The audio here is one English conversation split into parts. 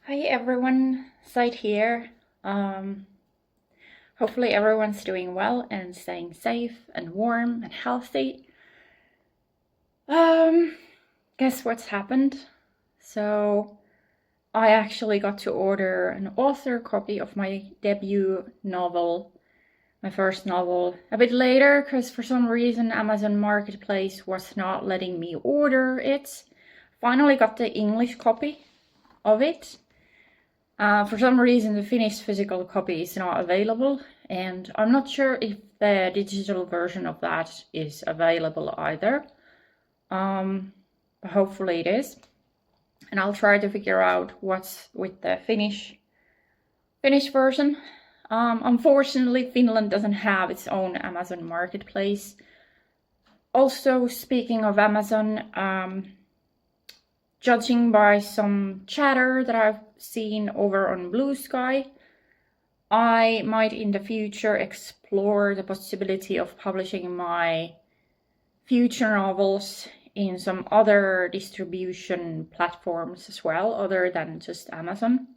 Hi everyone, Site here. Hopefully everyone's doing well and staying safe and warm and healthy. Guess what's happened? So I actually got to order an author copy of my debut novel, my first novel, a bit later because for some reason Amazon Marketplace was not letting me order it. Finally got the English copy of it. For some reason, the Finnish physical copy is not available, and I'm not sure if the digital version of that is available either. But hopefully it is. And I'll try to figure out what's with the Finnish version. Unfortunately, Finland doesn't have its own Amazon Marketplace. Also, speaking of Amazon, judging by some chatter that I've seen over on Blue Sky, I might in the future explore the possibility of publishing my future novels in some other distribution platforms as well, other than just Amazon.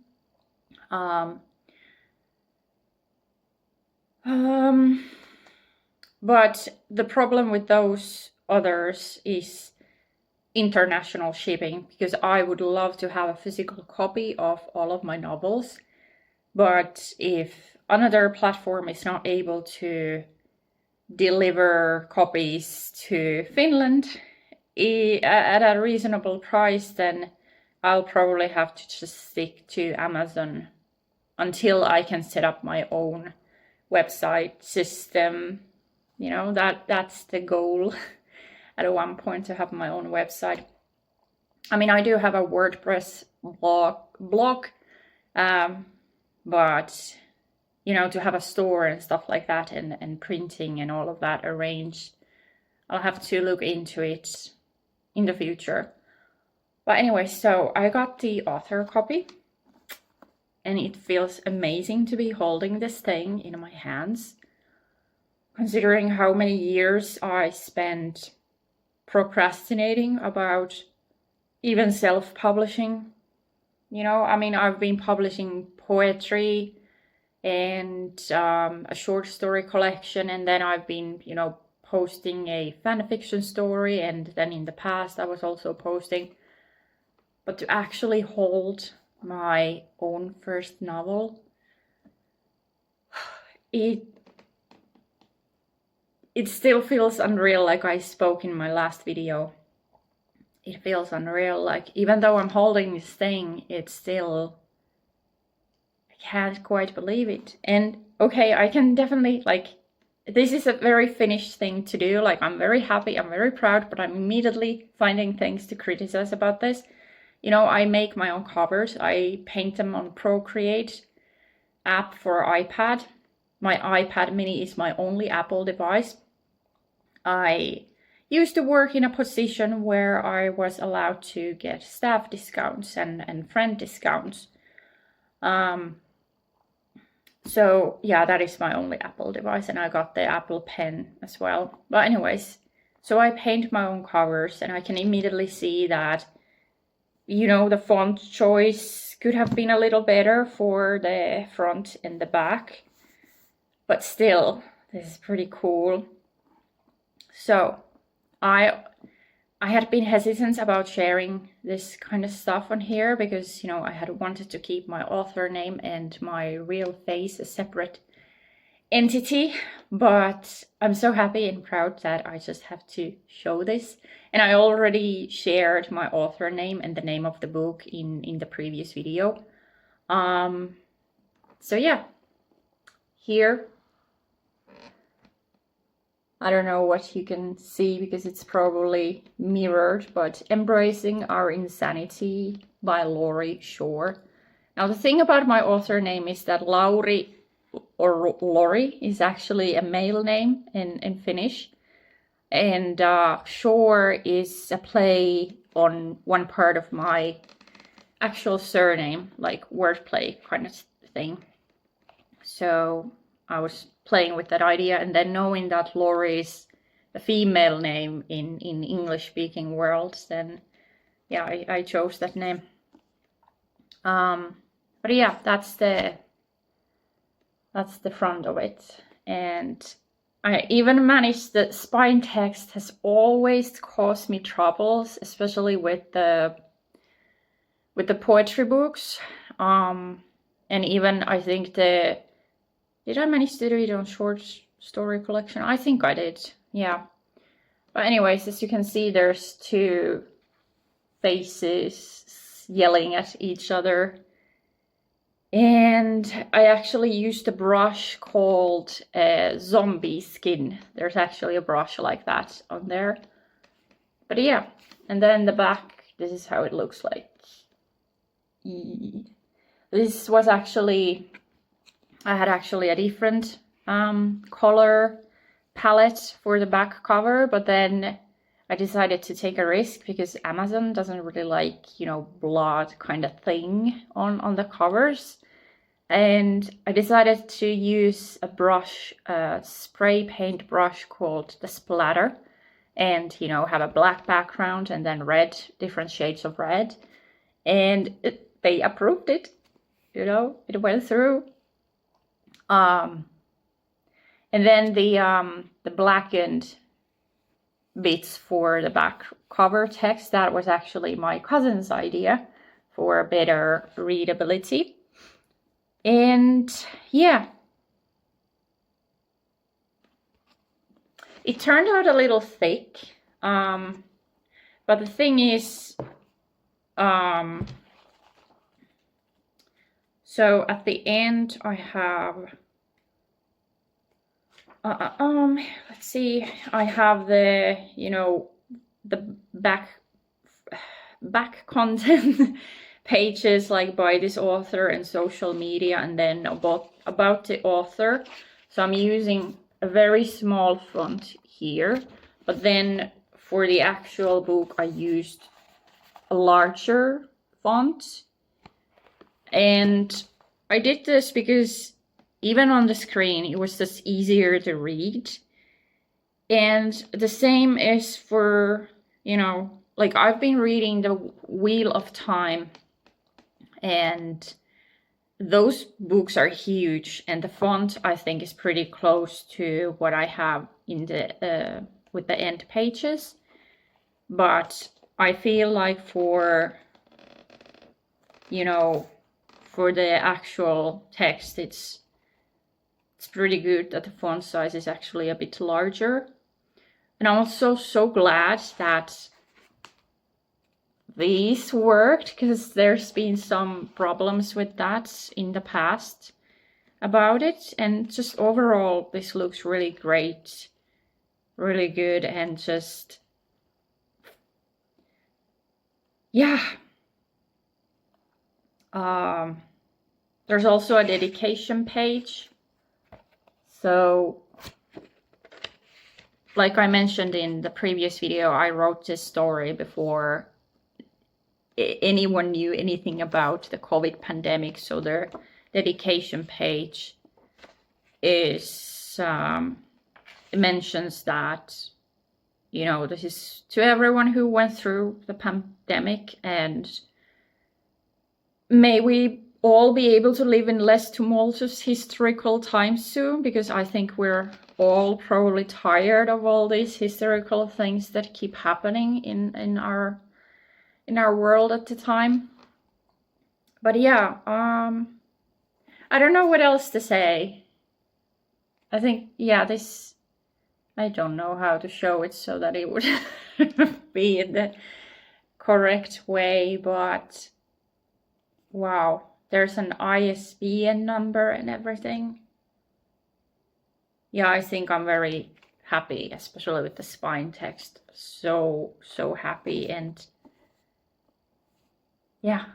But the problem with those others is international shipping, because I would love to have a physical copy of all of my novels, but if another platform is not able to deliver copies to Finland at a reasonable price, then I'll probably have to just stick to Amazon until I can set up my own website system. You know, that's the goal. At one point to have my own website. I mean, I do have a WordPress blog, but you know, to have a store and stuff like that, and printing and all of that arranged, I'll have to look into it in the future. But anyway, so I got the author copy, and it feels amazing to be holding this thing in my hands, considering how many years I spent procrastinating about even self-publishing. You know, I mean, I've been publishing poetry and a short story collection, and then I've been, you know, posting a fanfiction story, and then in the past I was also posting. But to actually hold my own first novel, it still feels unreal, like I spoke in my last video. It feels unreal, like even though I'm holding this thing, it's still, I can't quite believe it. And okay, I can definitely, like, this is a very Finnish thing to do. Like, I'm very happy, I'm very proud, but I'm immediately finding things to criticize about this. You know, I make my own covers. I paint them on Procreate app for iPad. My iPad mini is my only Apple device. I used to work in a position where I was allowed to get staff discounts and friend discounts. So yeah, that is my only Apple device, and I got the Apple Pen as well. But anyways, so I paint my own covers, and I can immediately see that, you know, the font choice could have been a little better for the front and the back. But still, this is pretty cool. So I had been hesitant about sharing this kind of stuff on here because, you know, I had wanted to keep my author name and my real face a separate entity, but I'm so happy and proud that I just have to show this. And I already shared my author name and the name of the book in the previous video. So yeah, here, I don't know what you can see because it's probably mirrored, but Embracing Our Insanity by Laurie Shore. Now, the thing about my author name is that Lauri or Lori is actually a male name in Finnish. And Shore is a play on one part of my actual surname, like wordplay kind of thing. So I was playing with that idea, and then knowing that Laurie is a female name in English-speaking worlds, then yeah, I chose that name. But yeah, that's the front of it. And I even managed, the spine text has always caused me troubles, especially with the poetry books. And even I think did I manage to read on short story collection? I think I did, yeah. But anyways, as you can see, there's two faces yelling at each other. And I actually used a brush called Zombie Skin. There's actually a brush like that on there. But yeah, and then the back, this is how it looks like. This was actually, I had actually a different color palette for the back cover, but then I decided to take a risk because Amazon doesn't really like, you know, blood kind of thing on the covers. And I decided to use a brush, a spray paint brush called the Splatter, and, you know, have a black background and then red, different shades of red. And they approved it, you know, it went through. And then the blackened bits for the back cover text, that was actually my cousin's idea for better readability. And yeah, it turned out a little thick, but the thing is, so at the end I have let's see, I have the, you know, the back content pages like by this author and social media, and then about the author. So I'm using a very small font here, but then for the actual book I used a larger font. And I did this because even on the screen it was just easier to read. And the same is for, you know, like I've been reading the Wheel of Time, and those books are huge, and the font I think is pretty close to what I have in the with the end pages. But I feel like for, you know, for the actual text, it's pretty good that the font size is actually a bit larger. And I'm also so glad that these worked, because there's been some problems with that in the past about it. And just overall, this looks really great, really good, and just, yeah. There's also a dedication page. So, like I mentioned in the previous video, I wrote this story before anyone knew anything about the COVID pandemic. So their dedication page is mentions that, you know, this is to everyone who went through the pandemic, and may we all be able to live in less tumultuous historical times soon, because I think we're all probably tired of all these historical things that keep happening in our world at the time. But yeah, I don't know what else to say. I think, yeah, this, I don't know how to show it so that it would be in the correct way, but wow, there's an ISBN number and everything. Yeah, I think I'm very happy, especially with the spine text. So happy. And yeah,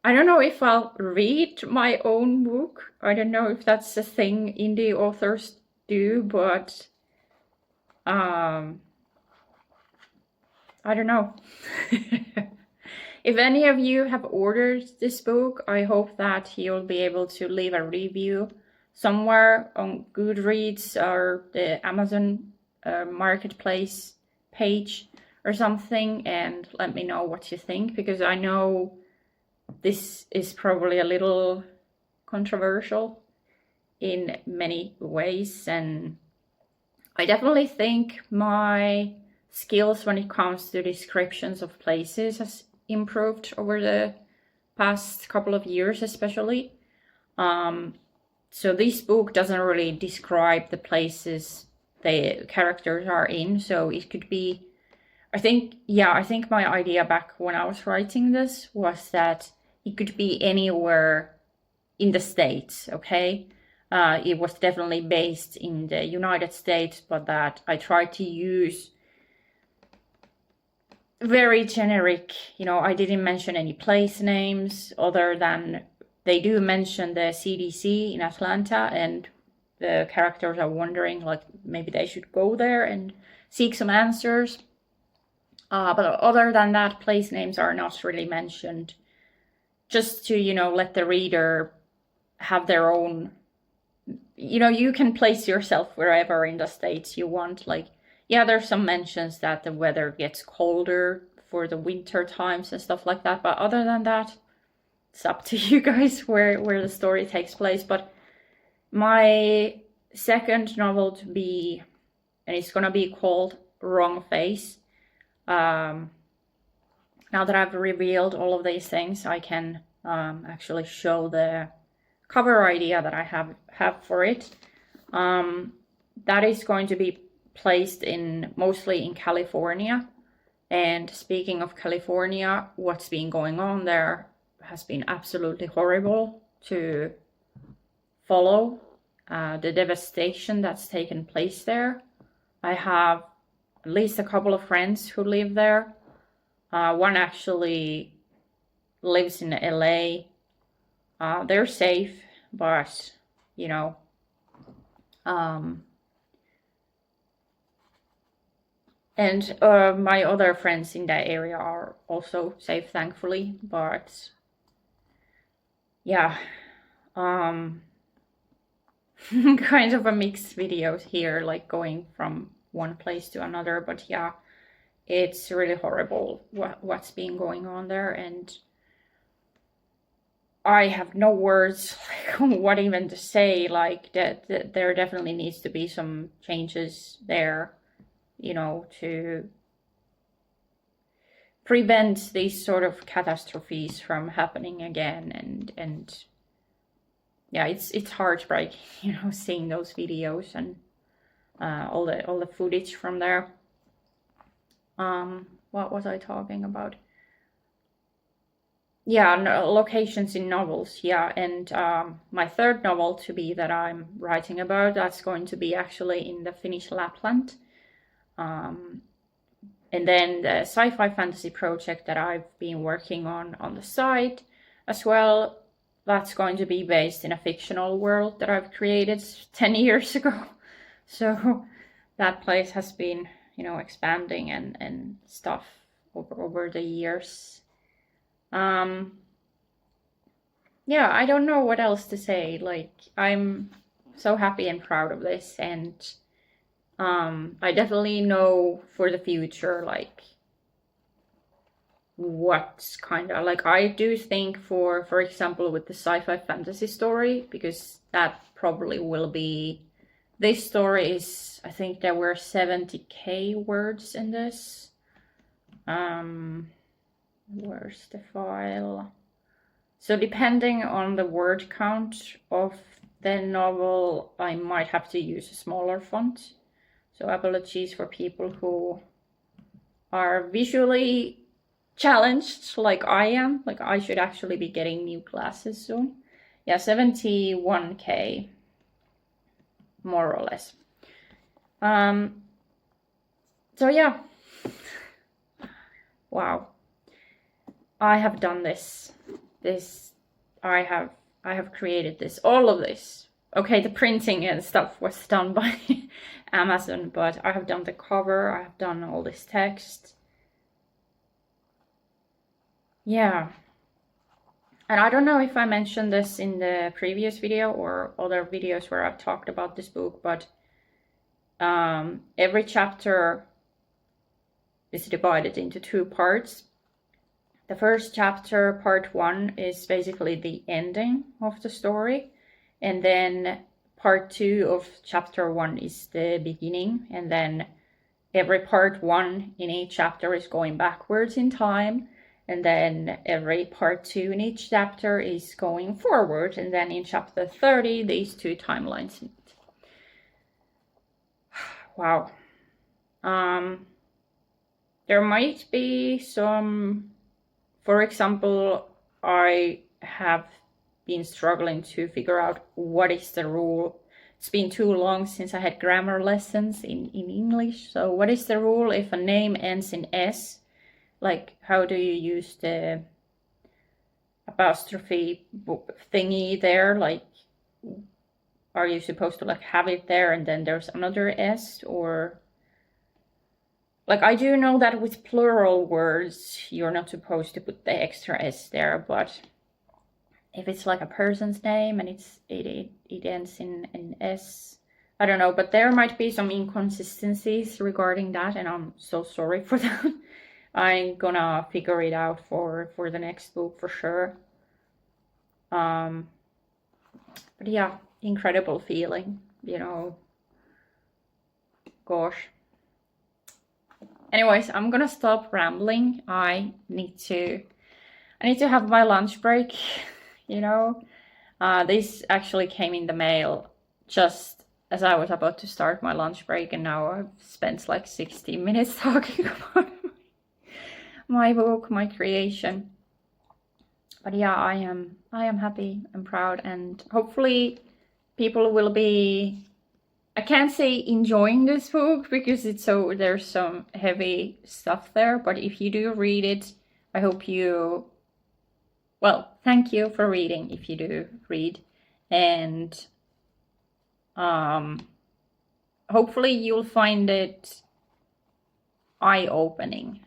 I don't know if I'll read my own book. I don't know if that's the thing indie authors do, but I don't know. If any of you have ordered this book, I hope that you'll be able to leave a review somewhere on Goodreads or the Amazon Marketplace page or something, and let me know what you think, because I know this is probably a little controversial in many ways, and I definitely think my skills when it comes to descriptions of places has improved over the past couple of years, especially. So this book doesn't really describe the places the characters are in, so it could be, I think my idea back when I was writing this was that it could be anywhere in the States, okay? It was definitely based in the United States, but that I tried to use very generic, I didn't mention any place names other than they do mention the CDC in Atlanta, and the characters are wondering, like, maybe they should go there and seek some answers. But other than that, place names are not really mentioned, just to, let the reader have their own, you can place yourself wherever in the States you want. Like, yeah, there's some mentions that the weather gets colder for the winter times and stuff like that, but other than that, it's up to you guys where the story takes place. But my second novel to be, and it's gonna be called Wrong Face. Now that I've revealed all of these things, I can actually show the cover idea that I have for it. That is going to be placed mostly in California. And speaking of California, what's been going on there has been absolutely horrible to follow. The devastation that's taken place there. I have at least a couple of friends who live there. One actually lives in LA. They're safe, but and my other friends in that area are also safe, thankfully. But yeah, kind of a mixed video here, like going from one place to another. But yeah, it's really horrible what's been going on there, and I have no words like what even to say. Like that there definitely needs to be some changes there, to prevent these sort of catastrophes from happening again. And yeah, it's heartbreaking, seeing those videos and all the footage from there. What was I talking about? Yeah, locations in novels. Yeah, and my third novel to be that I'm writing about, that's going to be actually in the Finnish Lapland. And then the sci-fi fantasy project that I've been working on the side as well, that's going to be based in a fictional world that I've created 10 years ago. So that place has been, expanding and stuff over the years. Yeah, I don't know what else to say. Like, I'm so happy and proud of this, and I definitely know for the future, like, what's kind of like, I do think for example with the sci-fi fantasy story, because that probably will be, this story is, I think there were 70k words in this. Where's the file? So depending on the word count of the novel, I might have to use a smaller font. So apologies for people who are visually challenged like I am. Like, I should actually be getting new glasses soon. Yeah, 71k, more or less. So yeah. Wow. I have done this. I have created this, all of this. Okay, the printing and stuff was done by Amazon, but I have done the cover, I have done all this text. Yeah. And I don't know if I mentioned this in the previous video or other videos where I've talked about this book, but every chapter is divided into 2 parts. the first chapter, part 1, is basically the ending of the story. And then part 2 of chapter 1 is the beginning. And then every part 1 in each chapter is going backwards in time. And then every part 2 in each chapter is going forward. And then in chapter 30, these two timelines meet. Wow. There might be some, for example, I have been struggling to figure out what is the rule. It's been too long since I had grammar lessons in English. So what is the rule if a name ends in S? Like, how do you use the apostrophe thingy there? Like, are you supposed to like have it there and then there's another S? Or like, I do know that with plural words you're not supposed to put the extra S there, but if it's like a person's name and it ends in S, I don't know, but there might be some inconsistencies regarding that, and I'm so sorry for that. I'm gonna figure it out for the next book for sure. But yeah, incredible feeling, you know. Gosh. Anyways, I'm gonna stop rambling. I need to have my lunch break, you know. This actually came in the mail just as I was about to start my lunch break, and now I've spent like 60 minutes talking about my book, my creation. But yeah, I am happy and proud, and hopefully people will be, I can't say enjoying this book because there's some heavy stuff there, but if you do read it, I hope you, well, thank you for reading if you do read, and hopefully you'll find it eye-opening.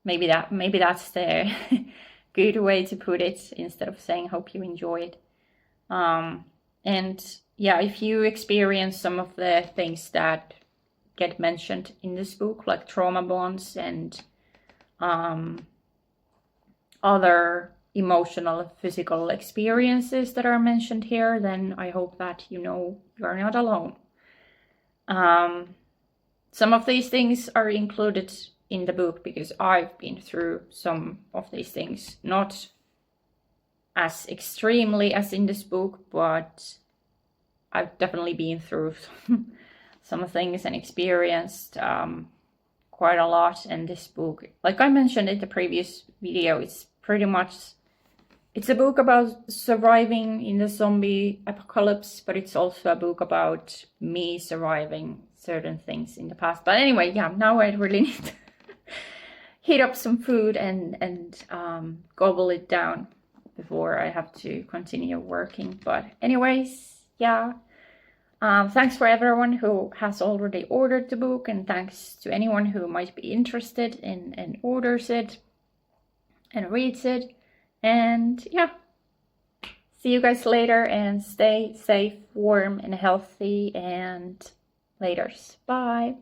Maybe that's the good way to put it, instead of saying hope you enjoy it. And yeah, if you experience some of the things that get mentioned in this book, like trauma bonds and other emotional, physical experiences that are mentioned here, then I hope that you know you're not alone. Some of these things are included in the book because I've been through some of these things, not as extremely as in this book, but I've definitely been through some things and experienced quite a lot. And this book, like I mentioned in the previous video, it's pretty much, it's a book about surviving in the zombie apocalypse, but it's also a book about me surviving certain things in the past. But anyway, yeah, now I really need to heat up some food and gobble it down before I have to continue working. But anyways, yeah, thanks for everyone who has already ordered the book, and thanks to anyone who might be interested and orders it and reads it. And yeah, see you guys later, and stay safe, warm and healthy, and laters. Bye.